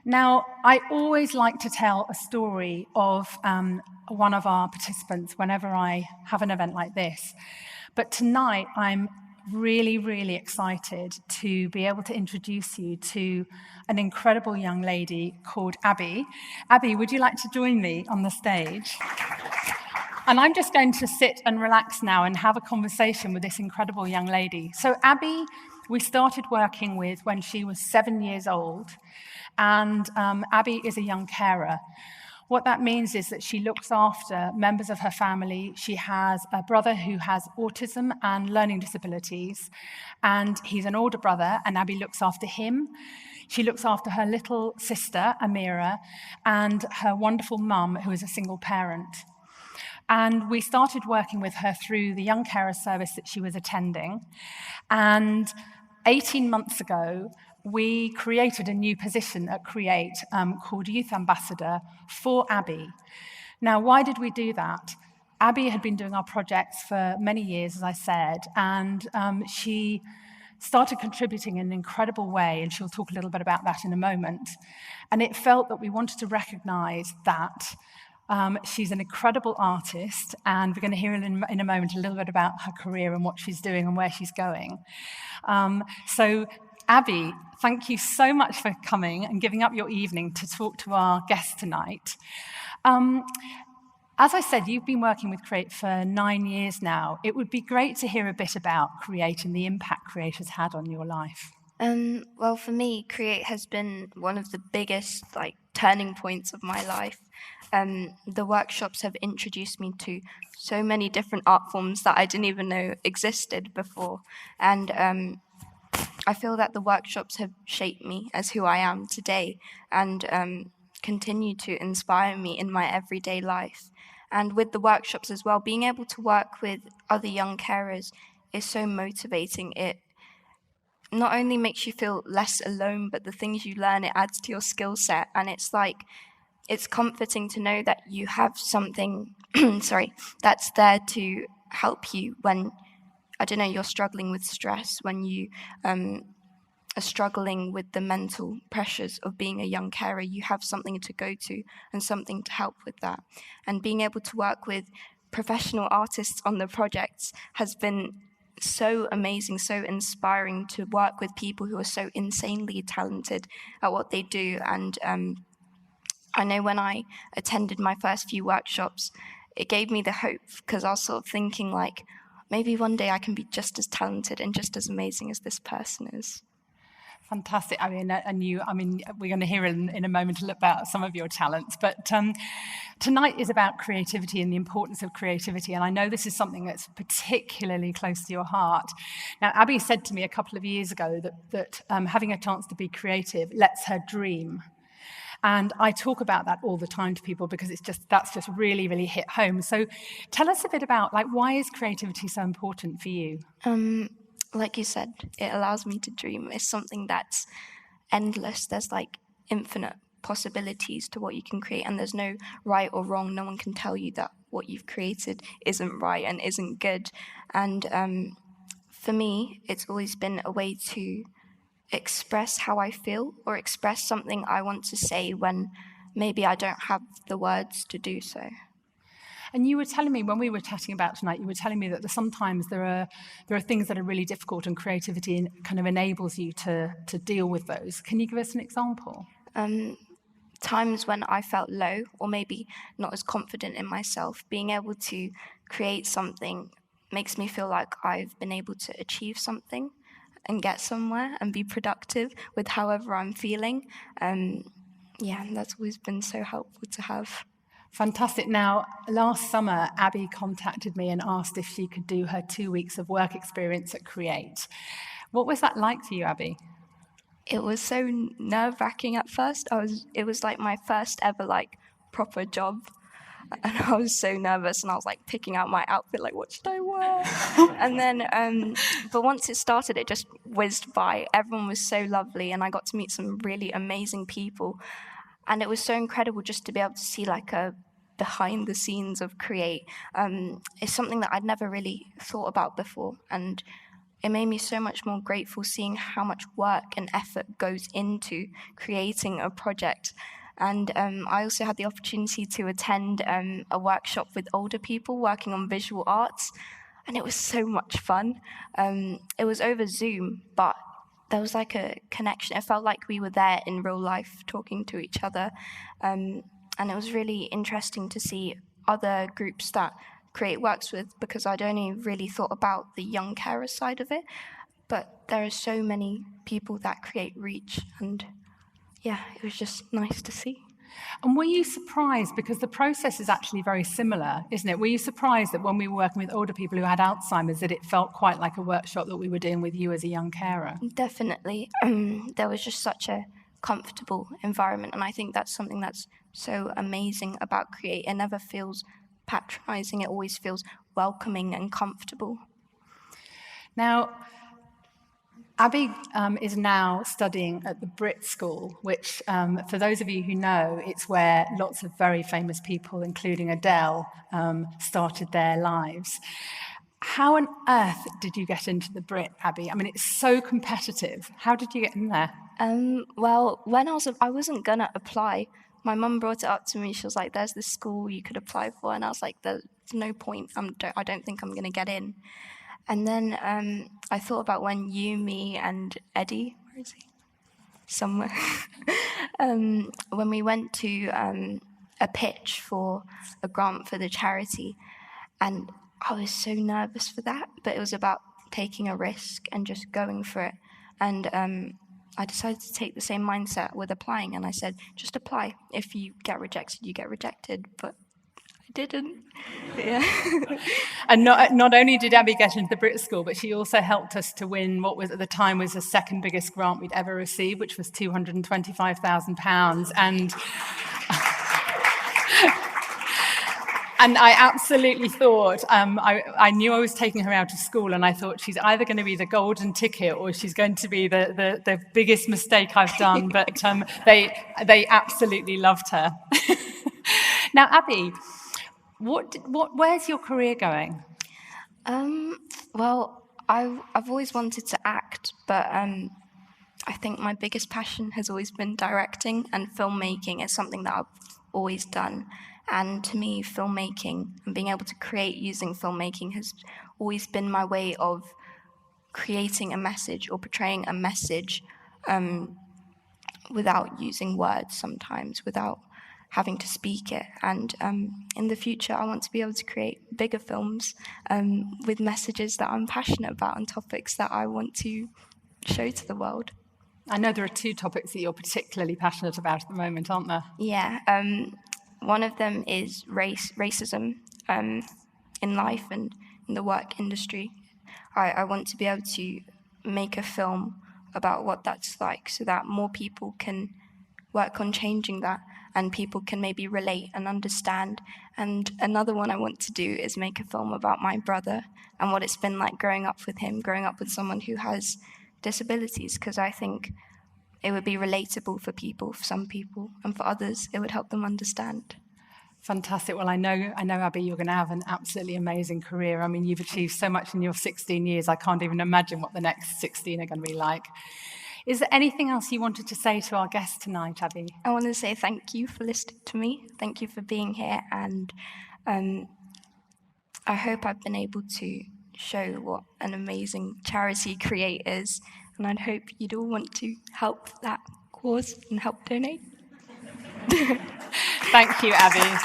Now, I always like to tell a story of one of our participants whenever I have an event like this. But tonight, I'm really, really excited to be able to introduce you to an incredible young lady called Abby. Abby, would you like to join me on the stage? And I'm just going to sit and relax now and have a conversation with this incredible young lady. So Abby, we started working with when she was 7 years old. And Abby is a young carer. What that means is that she looks after members of her family. She has a brother who has autism and learning disabilities, and he's an older brother, and Abby looks after him. She looks after her little sister, Amira, and her wonderful mum, who is a single parent. And we started working with her through the young carer service that she was attending. And 18 months ago, we created a new position at Create called Youth Ambassador for Abby. Now, why did we do that? Abby had been doing our projects for many years, as I said, and she started contributing in an incredible way, and she'll talk a little bit about that in a moment. And it felt that we wanted to recognize that she's an incredible artist, and we're going to hear in a moment a little bit about her career and what she's doing and where she's going. So Abby, thank you so much for coming and giving up your evening to talk to our guests tonight. As I said, you've been working with Create for 9 years now. It would be great to hear a bit about Create and the impact Create has had on your life. Well, for me, Create has been one of the biggest turning points of my life. The workshops have introduced me to so many different art forms that I didn't even know existed before. And I feel that the workshops have shaped me as who I am today and continue to inspire me in my everyday life. And with the workshops as well, being able to work with other young carers is so motivating. It not only makes you feel less alone, but the things you learn, it adds to your skill set. And it's comforting to know that you have something, that's there to help you when, you're struggling with stress, when you are struggling with the mental pressures of being a young carer. You have something to go to and something to help with that. And being able to work with professional artists on the projects has been so amazing, so inspiring to work with people who are so insanely talented at what they do. And I know when I attended my first few workshops, it gave me the hope, because I was sort of thinking maybe one day I can be just as talented and just as amazing as this person is. Fantastic. We're going to hear in a moment a little about some of your talents, but tonight is about creativity and the importance of creativity, and I know this is something that's particularly close to your heart. Now, Abby said to me a couple of years ago that having a chance to be creative lets her dream. And I talk about that all the time to people because that's just really, really hit home. So tell us a bit about why is creativity so important for you? Like you said, it allows me to dream. It's something that's endless. There's infinite possibilities to what you can create, and there's no right or wrong. No one can tell you that what you've created isn't right and isn't good. And for me, it's always been a way to express how I feel or express something I want to say when maybe I don't have the words to do so. And you were telling me when we were chatting about tonight, you were telling me that sometimes there are things that are really difficult, and creativity kind of enables you to deal with those. Can you give us an example? Times when I felt low or maybe not as confident in myself, being able to create something makes me feel like I've been able to achieve something and get somewhere and be productive with however I'm feeling. And that's always been so helpful to have. Fantastic. Now, last summer, Abby contacted me and asked if she could do her 2 weeks of work experience at Create. What was that like for you, Abby? It was so nerve-wracking at first. It was my first ever proper job. And I was so nervous, and I was picking out my outfit, what should I wear? And then, but once it started, it just whizzed by. Everyone was so lovely, and I got to meet some really amazing people. And it was so incredible just to be able to see a behind the scenes of Create. It's something that I'd never really thought about before. And it made me so much more grateful seeing how much work and effort goes into creating a project. And I also had the opportunity to attend a workshop with older people working on visual arts, and it was so much fun. It was over Zoom, but there was like a connection. It felt like we were there in real life talking to each other. And it was really interesting to see other groups that create works with, because I'd only really thought about the young carer side of it. But there are so many people that create reach, and yeah, it was just nice to see. And were you surprised, because the process is actually very similar, isn't it? Were you surprised that when we were working with older people who had Alzheimer's, that it felt quite like a workshop that we were doing with you as a young carer? Definitely. There was just such a comfortable environment, and I think that's something that's so amazing about Create. It never feels patronizing, it always feels welcoming and comfortable. Now, Abi is now studying at the BRIT School, which, for those of you who know, it's where lots of very famous people, including Adele, started their lives. How on earth did you get into the BRIT, Abi? I mean, it's so competitive. How did you get in there? Well, when I wasn't gonna apply. My mum brought it up to me. She was like, "There's this school you could apply for," and I was like, "There's no point. I don't think I'm gonna get in." And then I thought about when you, me, and Eddie, where is he? Somewhere. When we went to a pitch for a grant for the charity, and I was so nervous for that, but it was about taking a risk and just going for it. And I decided to take the same mindset with applying, and I said, just apply. If you get rejected, you get rejected. But I didn't. Yeah. And not only did Abi get into the BRIT School, but she also helped us to win what was at the time was the second biggest grant we'd ever received, which was £225,000. And I absolutely thought, I knew I was taking her out of school, and I thought she's either going to be the golden ticket or she's going to be the biggest mistake I've done. But they absolutely loved her. Now, Abi, where's your career going? Well, I've always wanted to act, but I think my biggest passion has always been directing, and filmmaking is something that I've always done. And to me, filmmaking and being able to create using filmmaking has always been my way of creating a message or portraying a message without using words sometimes, without having to speak it. And in the future, I want to be able to create bigger films with messages that I'm passionate about and topics that I want to show to the world. I know there are two topics that you're particularly passionate about at the moment, aren't there? Yeah. One of them is racism in life and in the work industry. I want to be able to make a film about what that's like, so that more people can work on changing that, and people can maybe relate and understand. And another one I want to do is make a film about my brother and what it's been like growing up with him, growing up with someone who has disabilities, because I think it would be relatable for some people, and for others, it would help them understand. Fantastic. Well, I know, Abi, you're going to have an absolutely amazing career. I mean, you've achieved so much in your 16 years. I can't even imagine what the next 16 are going to be like. Is there anything else you wanted to say to our guests tonight, Abi? I want to say thank you for listening to me. Thank you for being here. And I hope I've been able to show what an amazing charity Create is. And I'd hope you'd all want to help that cause and help donate. Thank you, Abi.